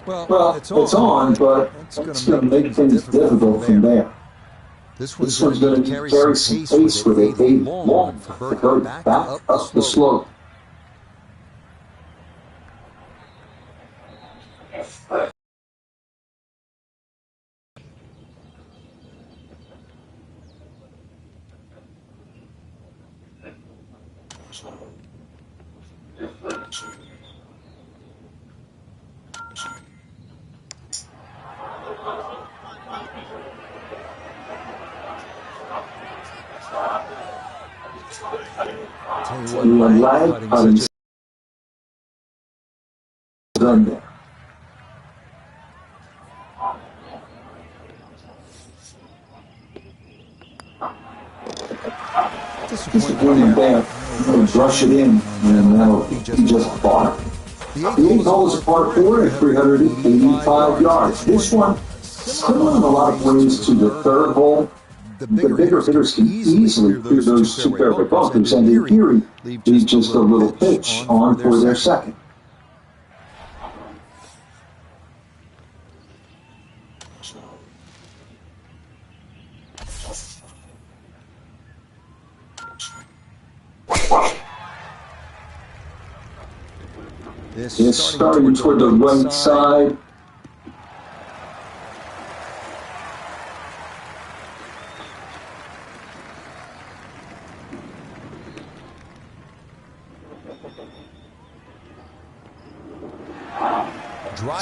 Well, it's on, but it's going to make things difficult from there. This one's going to carry some pace with a long to go back up the slope. Lag putting done there. Disappointing there. Brush it in, and that'll be just fine. The 8th hole is a par 4 at 385 yards. This one, similar in a lot of ways to the 3rd hole. The bigger hitters can easily clear those two fairway bunkers, and in theory, leave just a little pitch on for their second. It's starting toward the right side.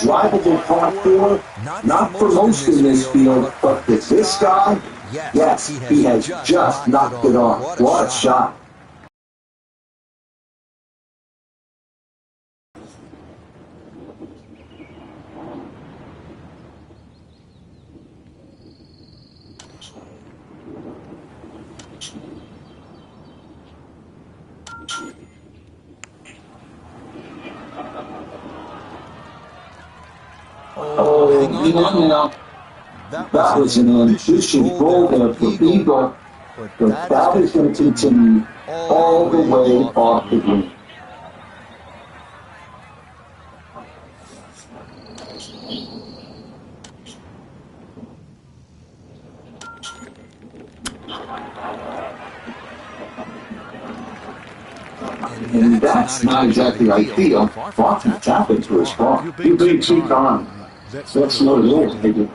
Drivable par 4, not for most in this field, but for this guy, yes, he has just knocked it off. What a shot. Oh, hang on now. That was an ambitious roll there for Beagle, but that is going to continue all the way off the green. And that's not exactly ideal. Fought to tap into his ball. You being too calm. That's not at all, maybe.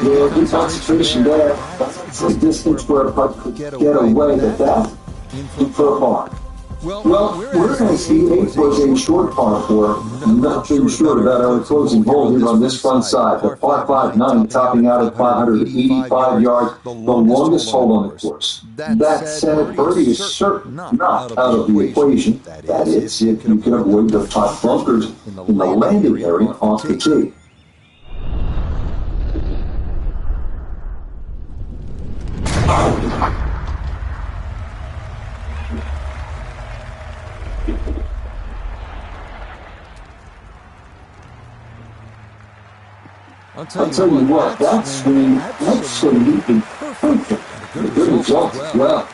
Yeah, good concentration there. That's the distance where a putt could get away with that. In for a par. Well, we're going to see 8 was a short par 4. I'm not too sure about our closing hole here on this front side. The par 5-9 topping out at 585 yards, the longest hole on the course. That said, birdie is certainly not out of the equation. That is, if you can avoid the 5 bunkers in the landing area off the tee. I'll tell you what, that swing absolutely perfect. And a good result as well.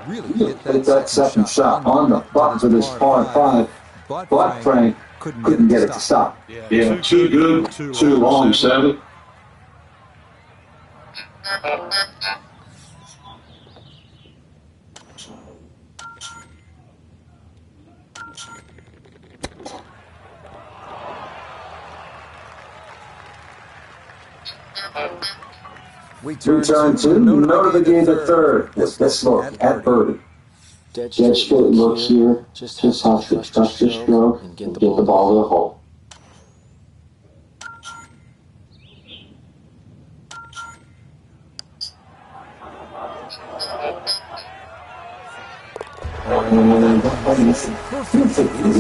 Really hit that second shot on the button for this par 5, but Frank couldn't get it to stop. Yeah, too good, too long, 7. We turn to Notre Dame the third with this look at birdie. Dead straight look here. Just have to trust your stroke and get the ball to the hole.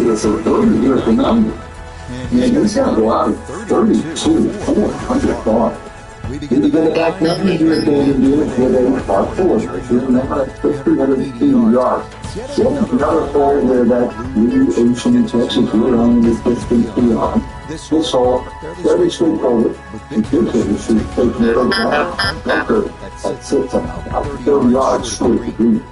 It's a 30-year phenomenon. And he's got to go out at 32, 400 yards. We've got a back number here again with a par 4. Here's now at 380 yards. So another hole where that blue ocean in Texas we're on the 15th beyond. This hole, very straightforward. And good things should take note of that bunker that sits about 30 yards straight to green.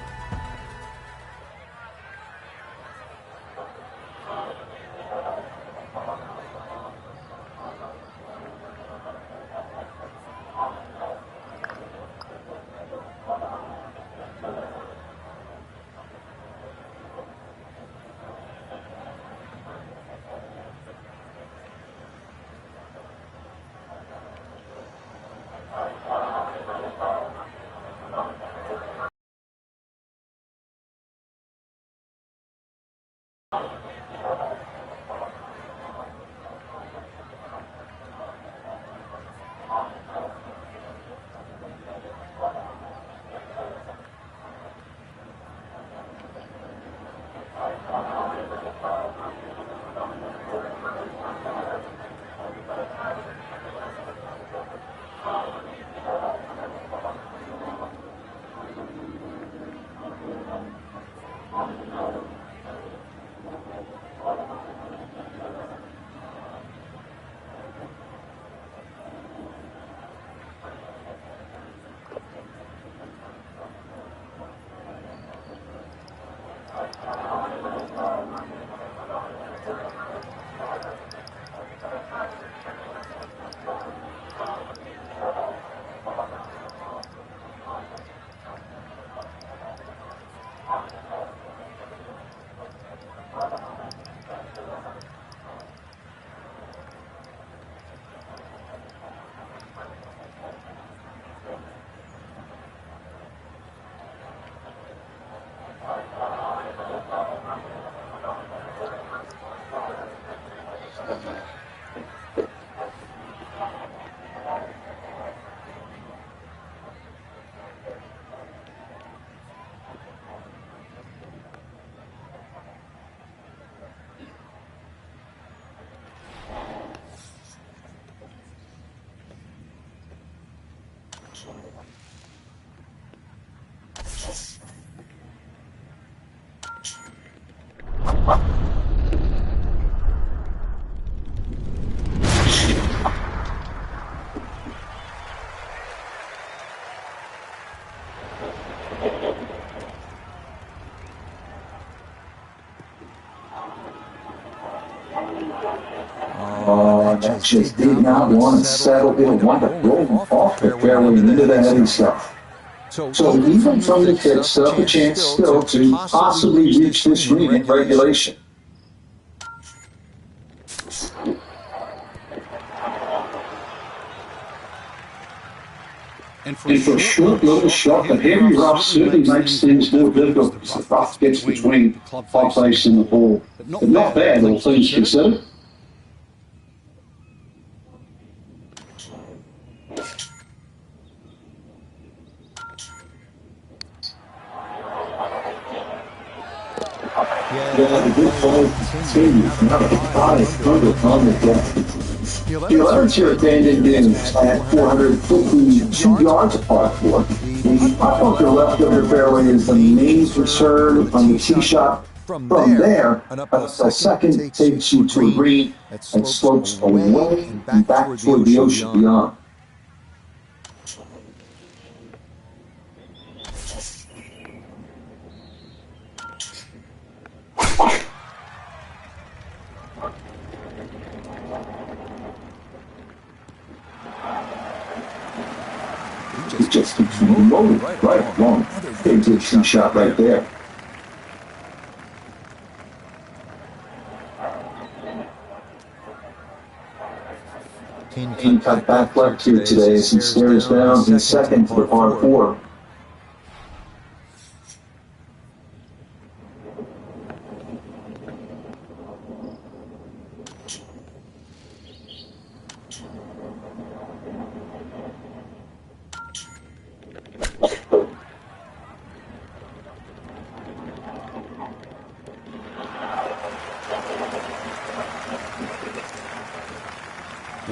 Just did not want to settle in, wanted to roll off the fairway and into the heavy stuff. So even from the pit, still have a chance still to possibly reach this green in regulation. And for short, little shot, the heavy rough certainly makes things more difficult as the rough gets between club face and the ball. But not bad, all things considered. Yeah, the good ball continues. Another 500 on the deck. The 11th abandoned dunes at 452 yards apart for. The bunker left of the fairway is the main concern on the tee shot. From there, a second takes you to a green that slopes away and back toward the ocean beyond. It just keeps rolling right along. Big tee shot right there. Kane cut back left here today as he stares down in second for the par 4.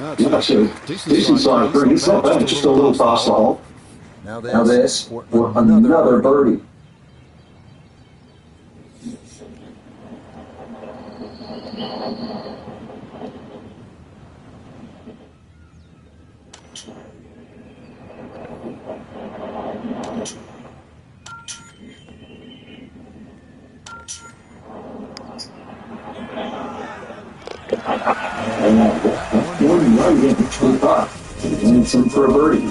Yeah, that's a decent size birdie. It's not bad, just a little past the hole. Now this for another birdie. One right in the putt. And it's in for a birdie.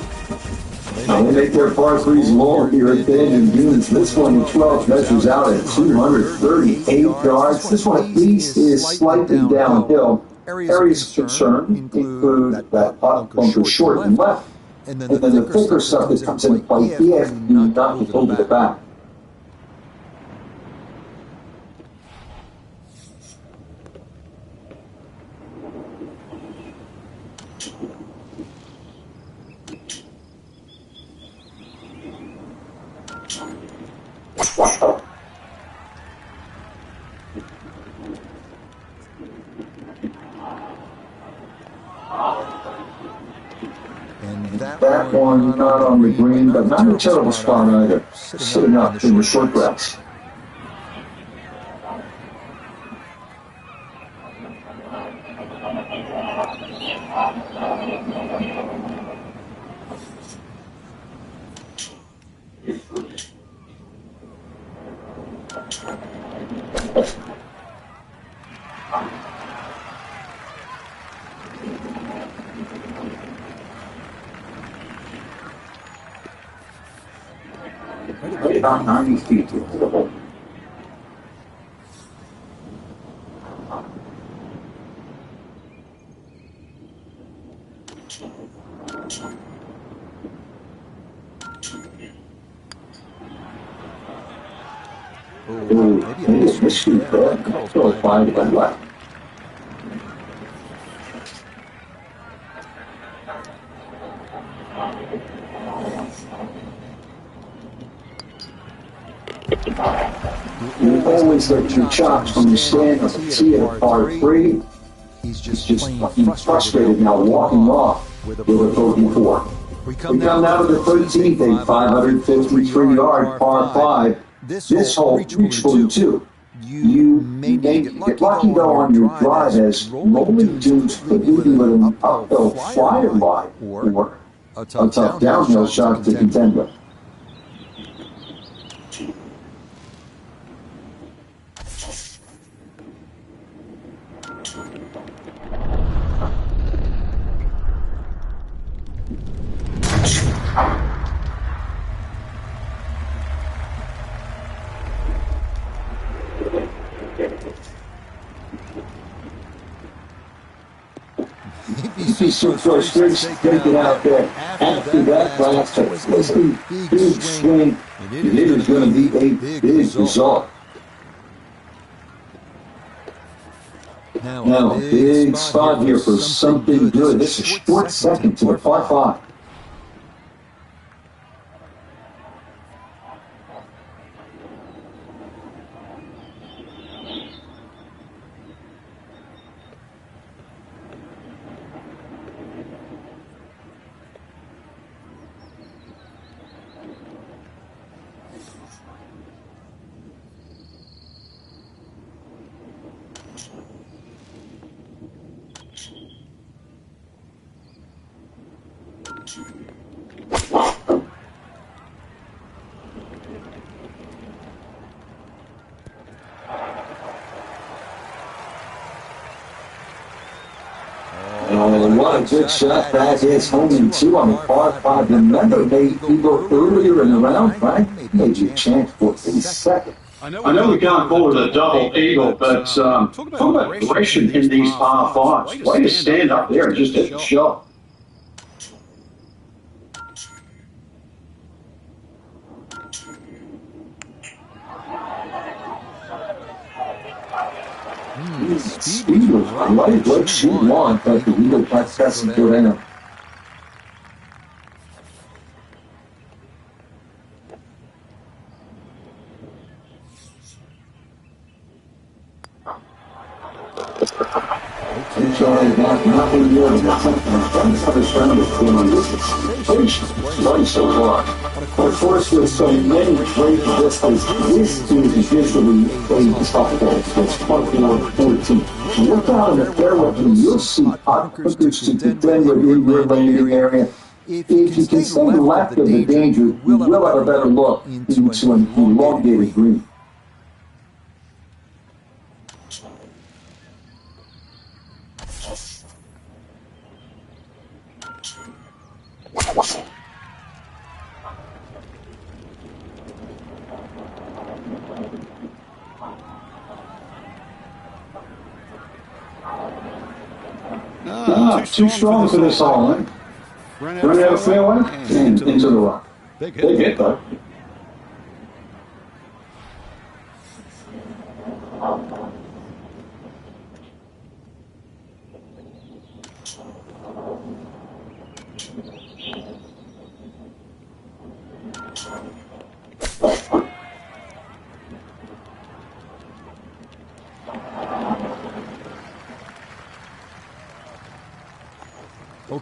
Now they make their par threes long here at Banyan Dunes. This one in 12 measures out at 238 yards. This one at least is slightly downhill. Areas of concern include that putt bunker short and left, and then the thicker stuff that comes into play if you not get over the back. That one not on the green, but not a terrible spot either. Sitting up in the short grass. Right about 90 feet to the hole. Maybe a miscue there. Go find it and left. You always let your chops when you stand on the tee at par 3. He's just frustrated now, walking off with a bogey 4. We come down to the 13th, a 553-yard par 5. This hole reachable 2. You may get lucky though on your drive as rolling dunes could leave you with an uphill flyer lie or a tough downhill shot to contend with. He's so frustrated taking out there. After that last big swing, it is going to be a big result. Now, big spot here for something good. This is a short second to the par 5. What a good shot that is. Home in 2 on the par 5. Remember, they go earlier in the round, right? Major chance for a second. I know we can't call it a double eagle, but talk about aggression in these par 5s. Way to stand up there and just hit the shot. Speed was right what you want, but the eagle doesn't go in. It's only got nothing more than that's how this round is going. This is patient so far. Of course, with so many great vistas, this is visually a tough hole. It's 24-14. Look out in the fairway and you'll see putt hookers to contend with in your landing area. If you can stay left of the danger, you will have a better look into an elongated green. Too strong for this hole, eh? Run out of fairway and into the rock. Big hit, though.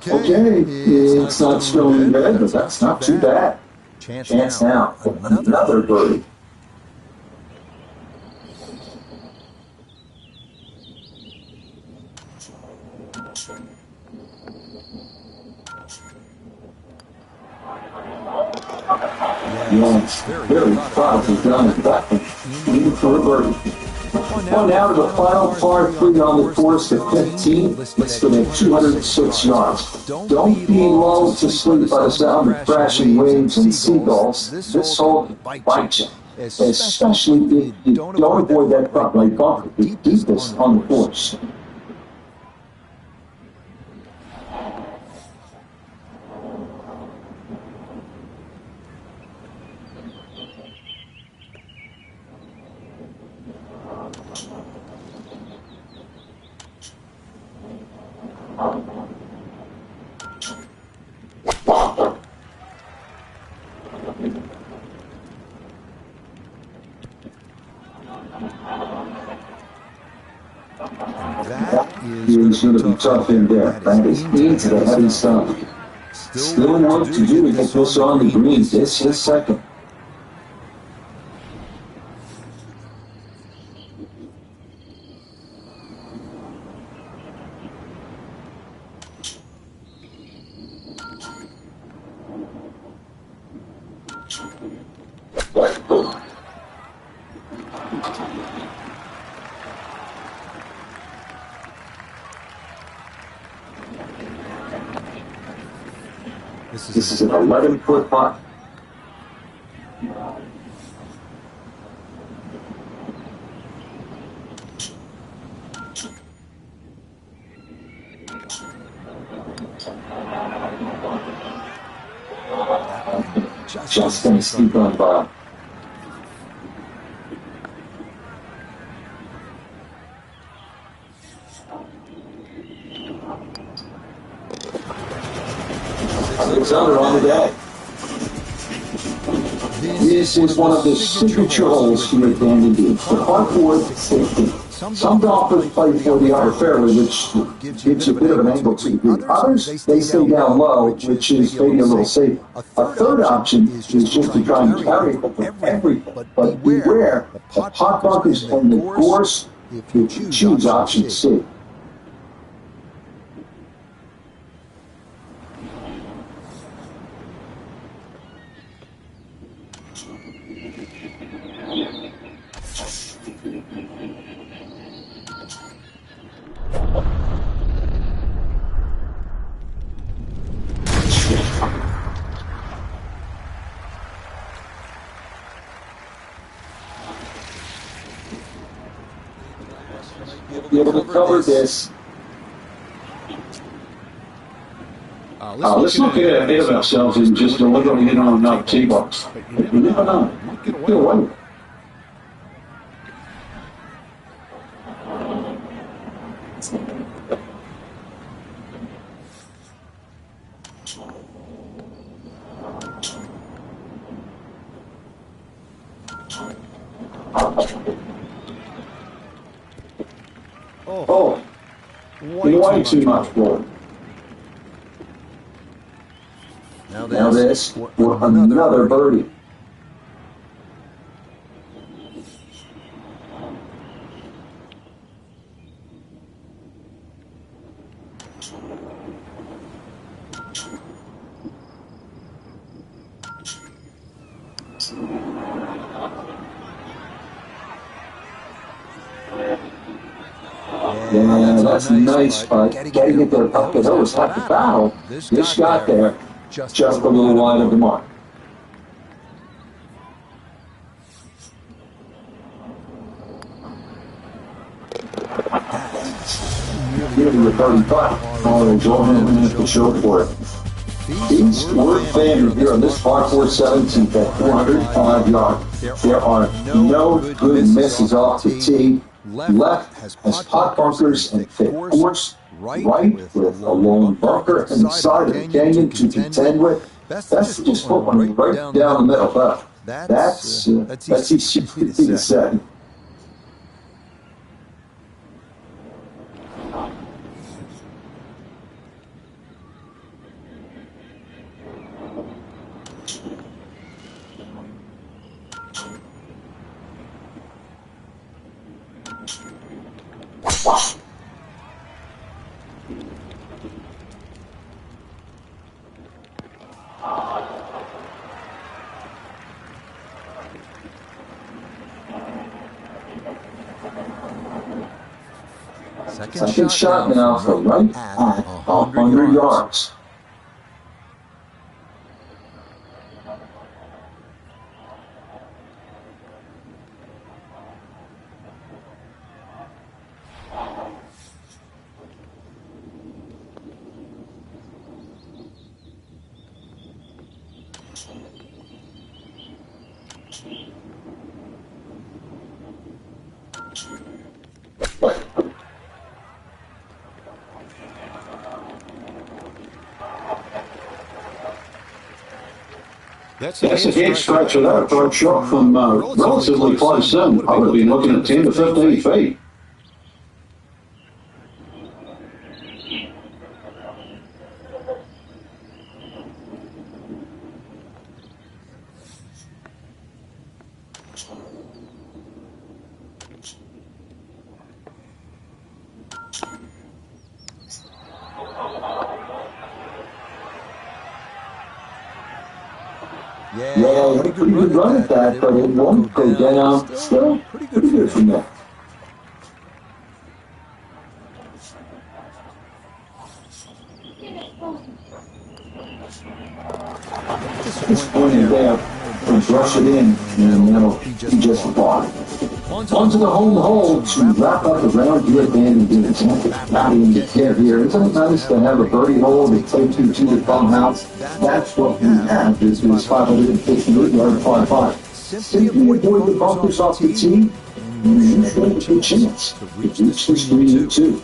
Okay, it's not showing red, but that's not too bad. Chance now for another birdie. Yes, very probably done it that one. Even for a birdie. On now to the final par 3 on the course at 15. It's going to 206 yards. Don't be lulled to sleep by the sound of crashing waves and seagulls. This hole bites you, especially if you don't avoid that front right bunker, the deepest on the course. It's going to be tough in there. That is into the heavy stuff. Still work to do to get this on the green. This is second. This is an 11-foot putt. Just going to sneak on by. It's under on the day. This is one of the signature holes here at Dandy Beach. The par 4 safety. Some golfers play for the upper fairway, which gives you a bit of an angle to the green. Others, they stay down low, which is maybe a little safer. A third option is just to try and carry it from everything. But beware of pot bunkers and the gorse if you choose option C. Be able to cover this. Let's not get ahead of ourselves and just deliberately hit on enough tee box. You never know. Get away. way too much for it. Now this for another birdie. Yeah, that's nice, but gotta get there up the nose, have to battle. This got there just a little wide of the mark. Really a birdie putt. Oh, Joe Hamilton has to show for it. These were favored here on this par 4 17th at 405 yards. There are no good misses off the tee. Left has pot bunkers and thick course. Right with a long bunker and the side of the canyon to contend with. That's to just put one right down the middle. But that's easy to say. Second shot now for right at 100 yards. That's a big stretch of that approach shot from relatively close in. I would have been looking at 10 to 15 feet. Yeah, pretty good run at that, but it won't go down. Still, pretty good from there. This point in there, we'll brush it in, and that'll be just fine. Onto the home hole to wrap up the round here at the end of the game. Not even get here. Isn't it nice to have a birdie hole to play to the farmhouse? That's what we have. This is 558 yard par 5. Simply avoid the bumpers off the tee, and you have a good chance to reach this green too.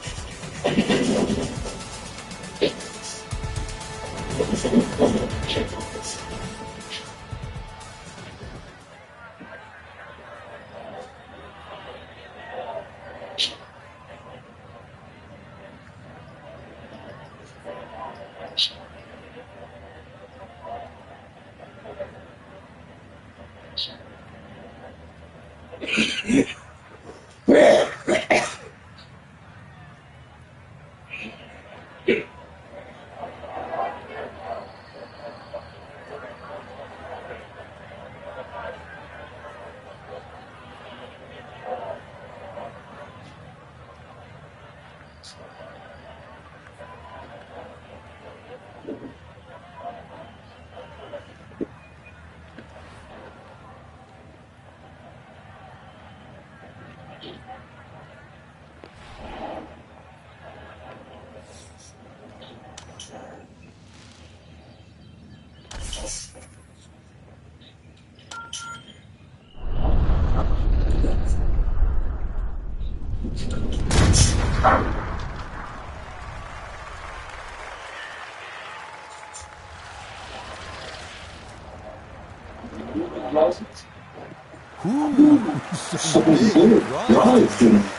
So big, right.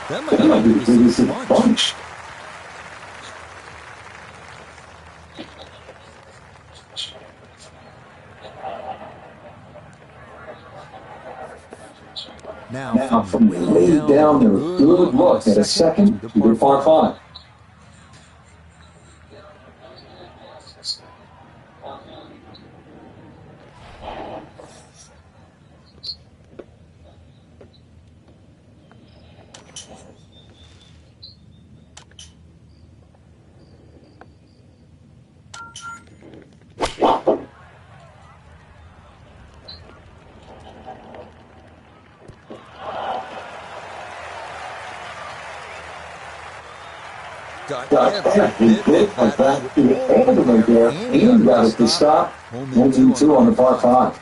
That might be the biggest bunch. Now, from way down there, good look at a second to the par 5. Got every bit of that to the end right there, and got it to stop. Holding 2 on the par 5.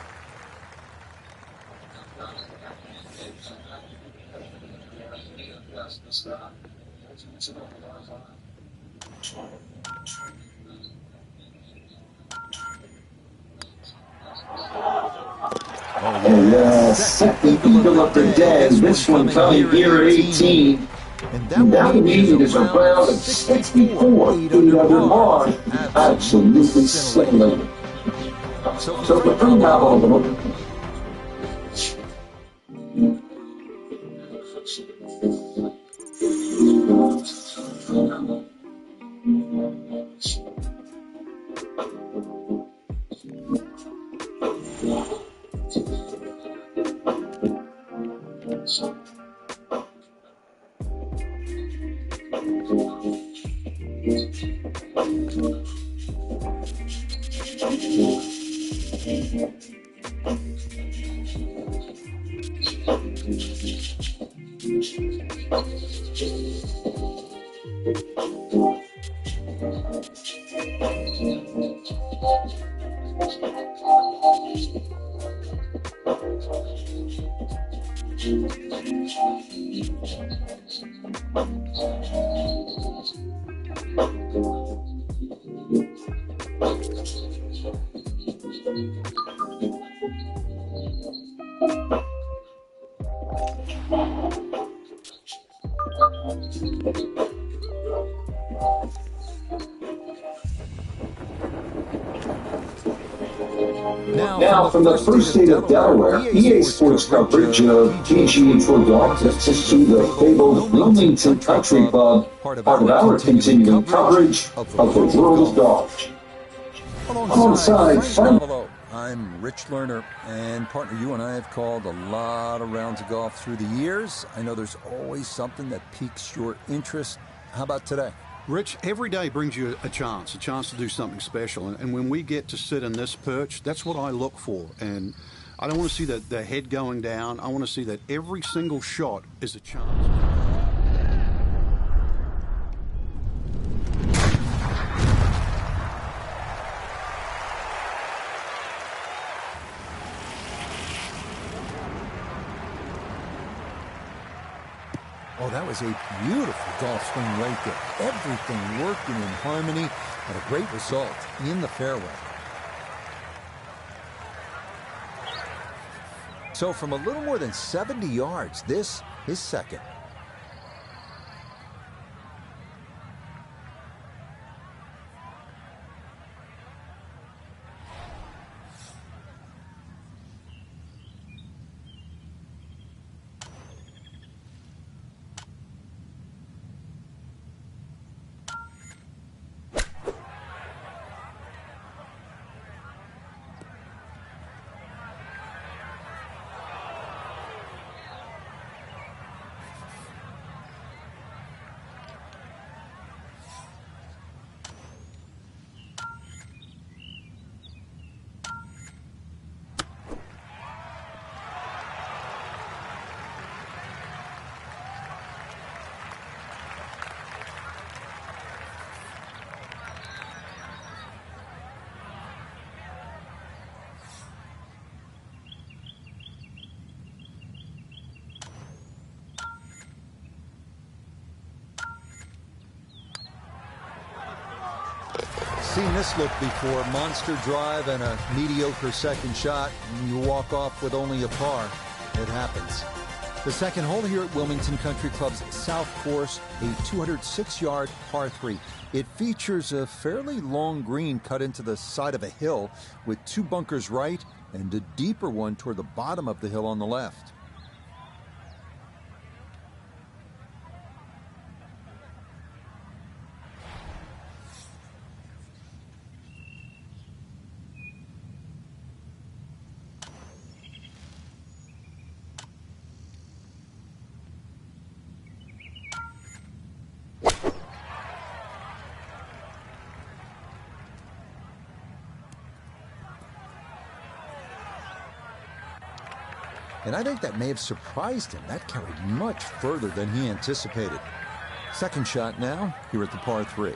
Oh yeah, second eagle of the day. This one coming here at 18. And that lead is a round of 64, 8 under par. Absolutely scintillating. So the thing now, Now, from the first state of Delaware, EA Sports coverage of PGA Tour golf takes us to the fabled Wilmington Country Club, part of our continuing coverage of the world of golf. Alongside Frank. I'm Rich Lerner, and partner, you and I have called a lot of rounds of golf through the years. I know there's always something that piques your interest. How about today? Rich, every day brings you a chance to do something special. And when we get to sit in this perch, that's what I look for. And I don't want to see the head going down. I want to see that every single shot is a chance. Oh, that was a beautiful golf swing right there. Everything working in harmony and a great result in the fairway. So from a little more than 70 yards, this is second. Seen this look before. Monster drive and a mediocre second shot, and you walk off with only a par. It happens. The second hole here at Wilmington Country Club's South Course, a 206-yard par 3. It features a fairly long green cut into the side of a hill with 2 bunkers right and a deeper one toward the bottom of the hill on the left. And I think that may have surprised him. That carried much further than he anticipated. Second shot now, here at the par 3.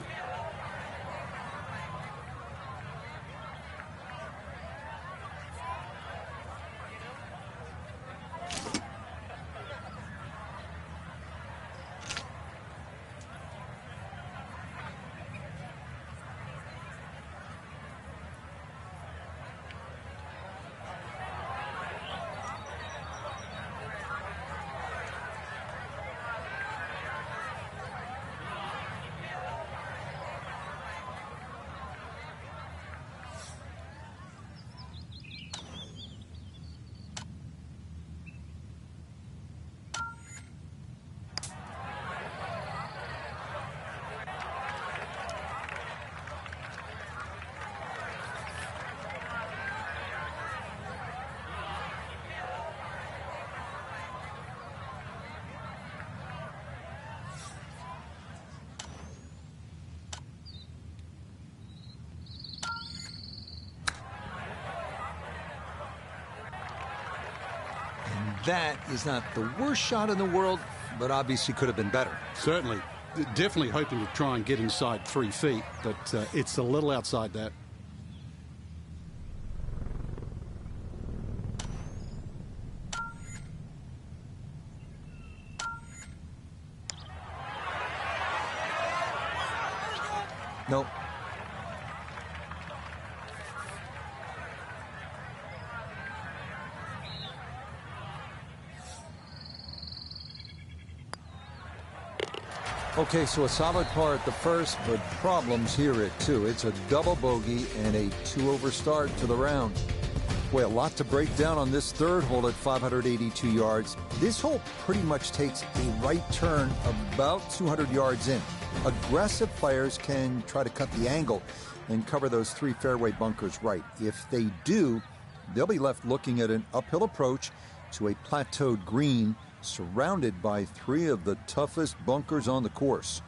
That is not the worst shot in the world, but obviously could have been better. Certainly. Definitely hoping to try and get inside 3 feet, but it's a little outside that. Nope. Okay, so a solid par at the first, but problems here at 2. It's a double bogey and a 2-over start to the round. Boy, a lot to break down on this third hole at 582 yards. This hole pretty much takes a right turn about 200 yards in. Aggressive players can try to cut the angle and cover those 3 fairway bunkers right. If they do, they'll be left looking at an uphill approach to a plateaued green surrounded by 3 of the toughest bunkers on the course.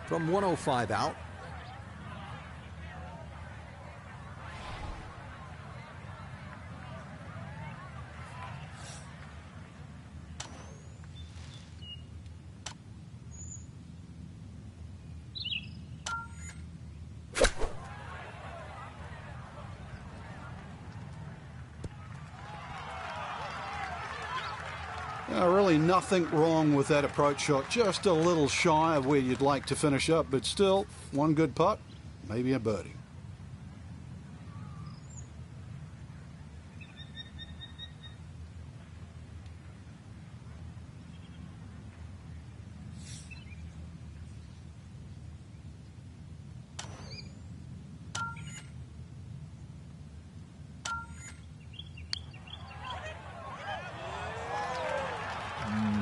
From 105 out. Really nothing wrong with that approach shot. Just a little shy of where you'd like to finish up, but still, one good putt, maybe a birdie.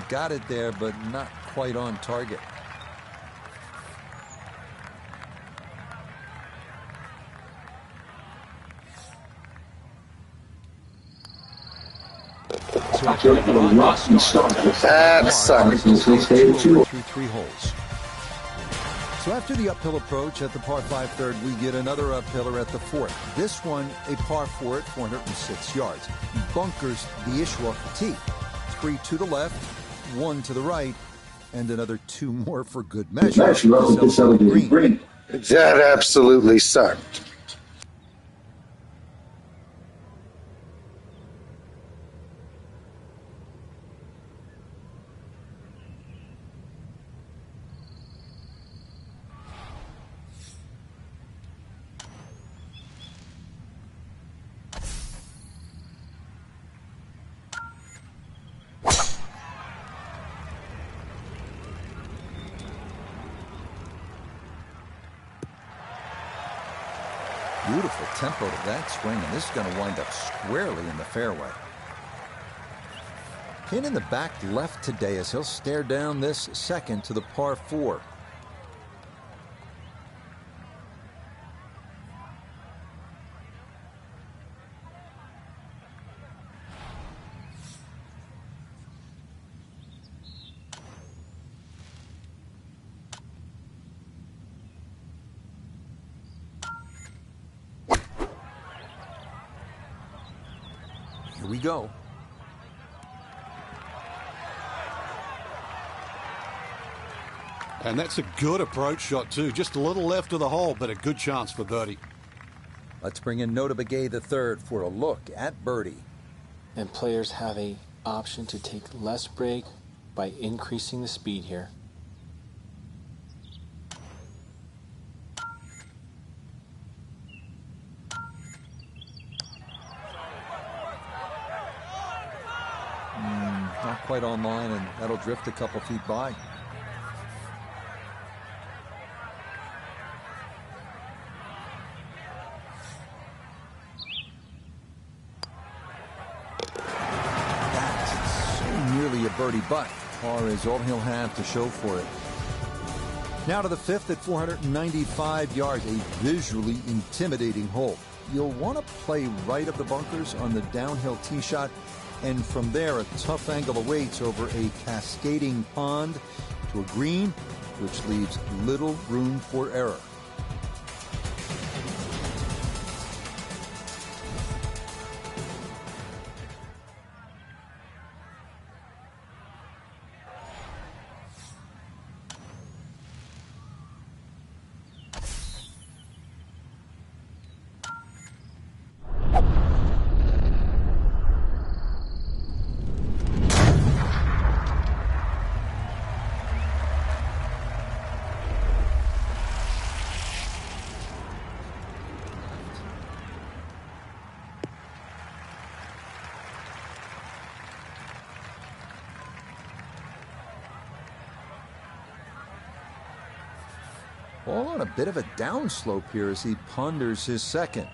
Got it there, but not quite on target. So after a rocky start, That sucks. through 3 holes. So after the uphill approach at the par 5 third, we get another uphiller at the 4th. This one, a par 4 at 406 yards. Bunkers the issue off the tee. 3 to the left, 1 to the right, and another 2 more for good measure. Green. That absolutely sucked. Beautiful tempo to that swing, and this is going to wind up squarely in the fairway. Pin in the back left today as he'll stare down this second to the par 4. Here we go. And that's a good approach shot, too. Just a little left of the hole, but a good chance for birdie. Let's bring in Nota Begay III for a look at birdie. And players have a option to take less break by increasing the speed here. Not quite online, and that'll drift a couple feet by. That's so nearly a birdie, but par is all he'll have to show for it. Now to the 5th at 495 yards, a visually intimidating hole. You'll want to play right of the bunkers on the downhill tee shot, and from there a tough angle awaits over a cascading pond to a green, which leaves little room for error. All on a bit of a downslope here as he ponders his second.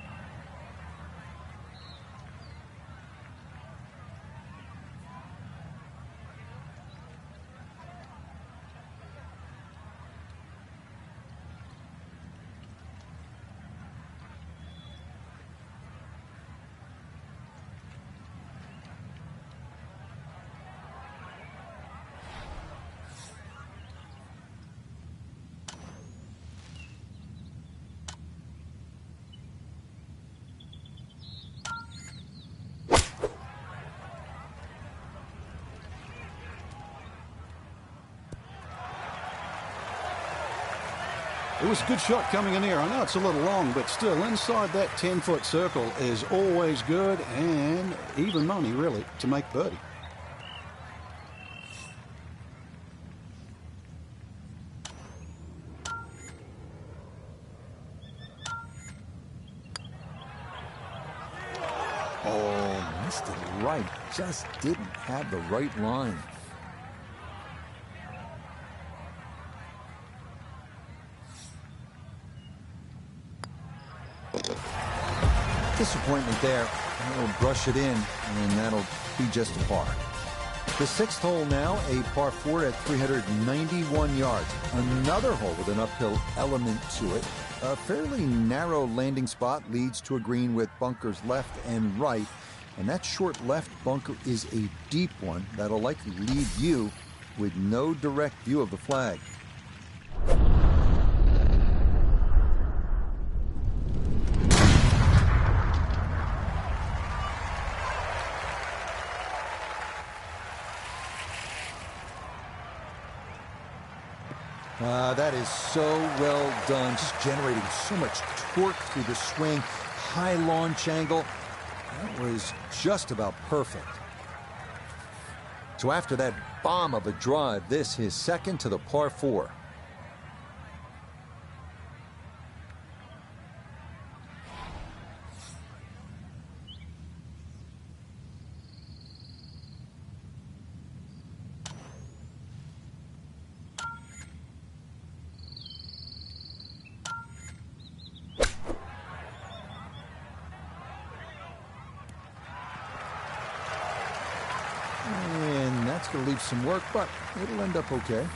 It was a good shot coming in here. I know it's a little long, but still inside that 10-foot circle is always good, and even money, really, to make birdie. Oh, missed it right. Just didn't have the right line. Disappointment there. That'll brush it in, and that'll be just a par. The 6th hole now, a par 4 at 391 yards. Another hole with an uphill element to it. A fairly narrow landing spot leads to a green with bunkers left and right. And that short left bunker is a deep one that'll likely leave you with no direct view of the flag. That is so well done, just generating so much torque through the swing, high launch angle. That was just about perfect. So after that bomb of a drive, this is second to the par 4. And that's going to leave some work, but it'll end up okay.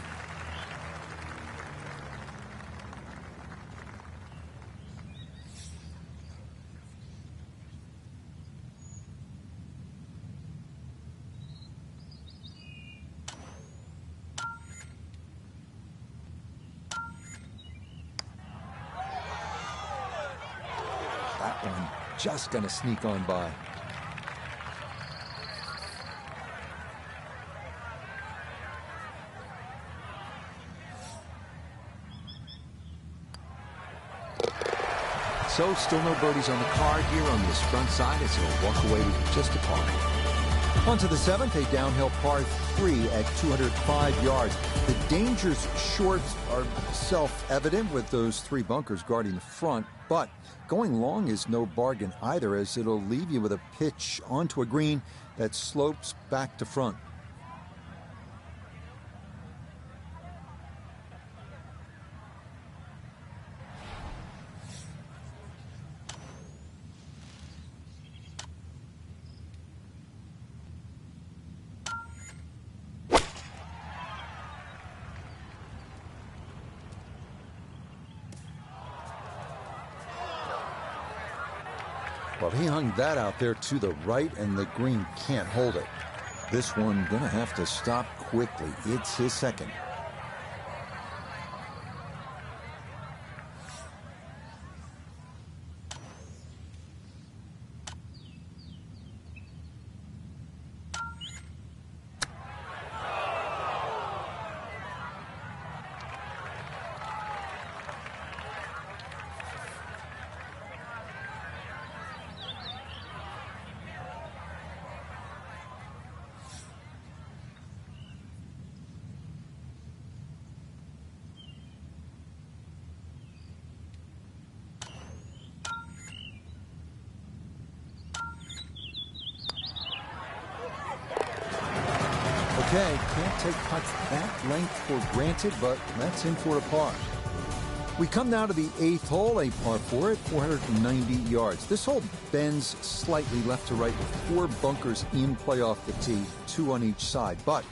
That one just going to sneak on by. So still no birdies on the card here on this front side as he'll walk away with just a par. On to the 7th, a downhill par 3 at 205 yards. The dangers short are self-evident with those 3 bunkers guarding the front, but going long is no bargain either, as it'll leave you with a pitch onto a green that slopes back to front. Well, he hung that out there to the right, and the green can't hold it. This one gonna have to stop quickly. It's his second. Okay, can't take putts that length for granted, but that's in for a par. We come now to the 8th hole, a par 4 at 490 yards. This hole bends slightly left to right with 4 bunkers in play off the tee, 2 on each side. But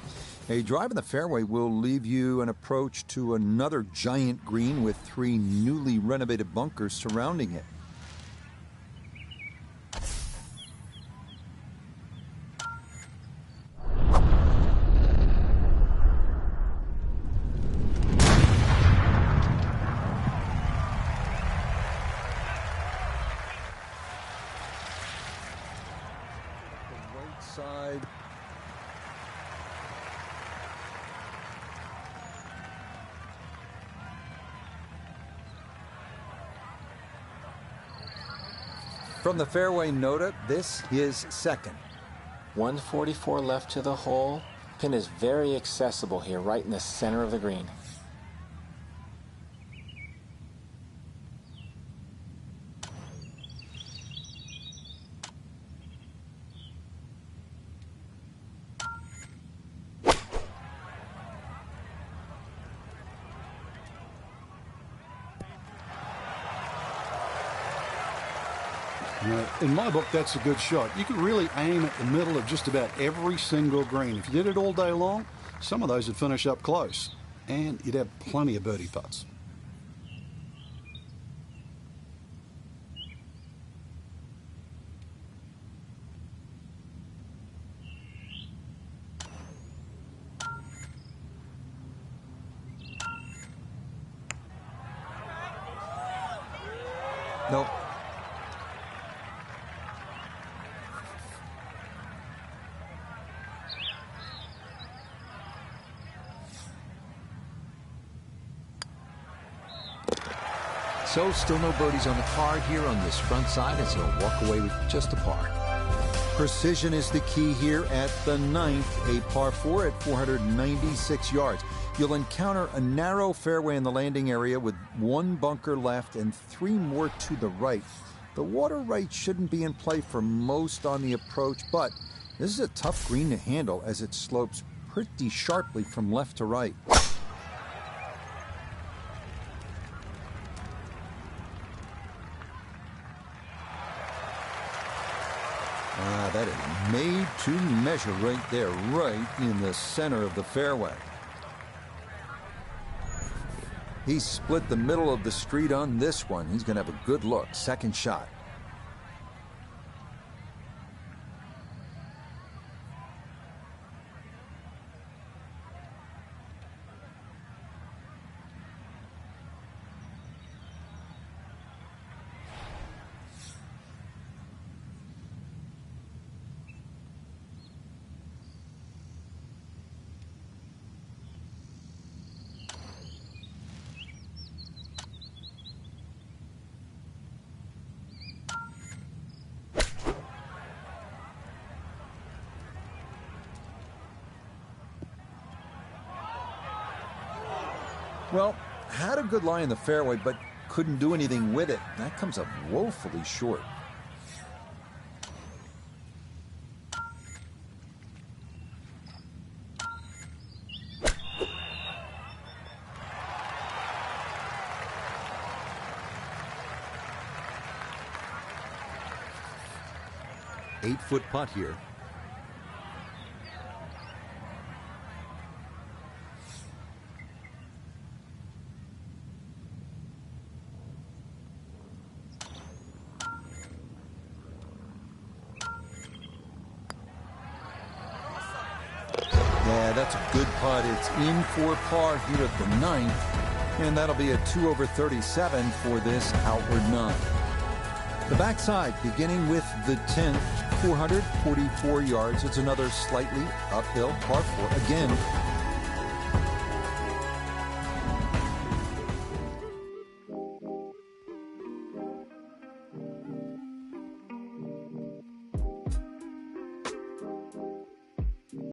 a drive in the fairway will leave you an approach to another giant green with 3 newly renovated bunkers surrounding it. Side. From the fairway nota, this is second. 144 left to the hole. Pin is very accessible here, right in the center of the green. In my book, that's a good shot. You could really aim at the middle of just about every single green. If you did it all day long, some of those would finish up close, and you'd have plenty of birdie putts. Nope. So still no birdies on the card here on this front side as he'll walk away with just a par. Precision is the key here at the 9th, a par 4 at 496 yards. You'll encounter a narrow fairway in the landing area with one bunker left and 3 more to the right. The water right shouldn't be in play for most on the approach, but this is a tough green to handle as it slopes pretty sharply from left to right. That is made to measure right there, right in the center of the fairway. He split the middle of the street on this one. He's going to have a good look. Second shot. Well, had a good lie in the fairway, but couldn't do anything with it. That comes up woefully short. Eight-foot putt here. Yeah, that's a good putt. It's in for par here at the 9th, and that'll be a 2 over 37 for this outward 9. The backside, beginning with the 10th, 444 yards. It's another slightly uphill par 4. Again,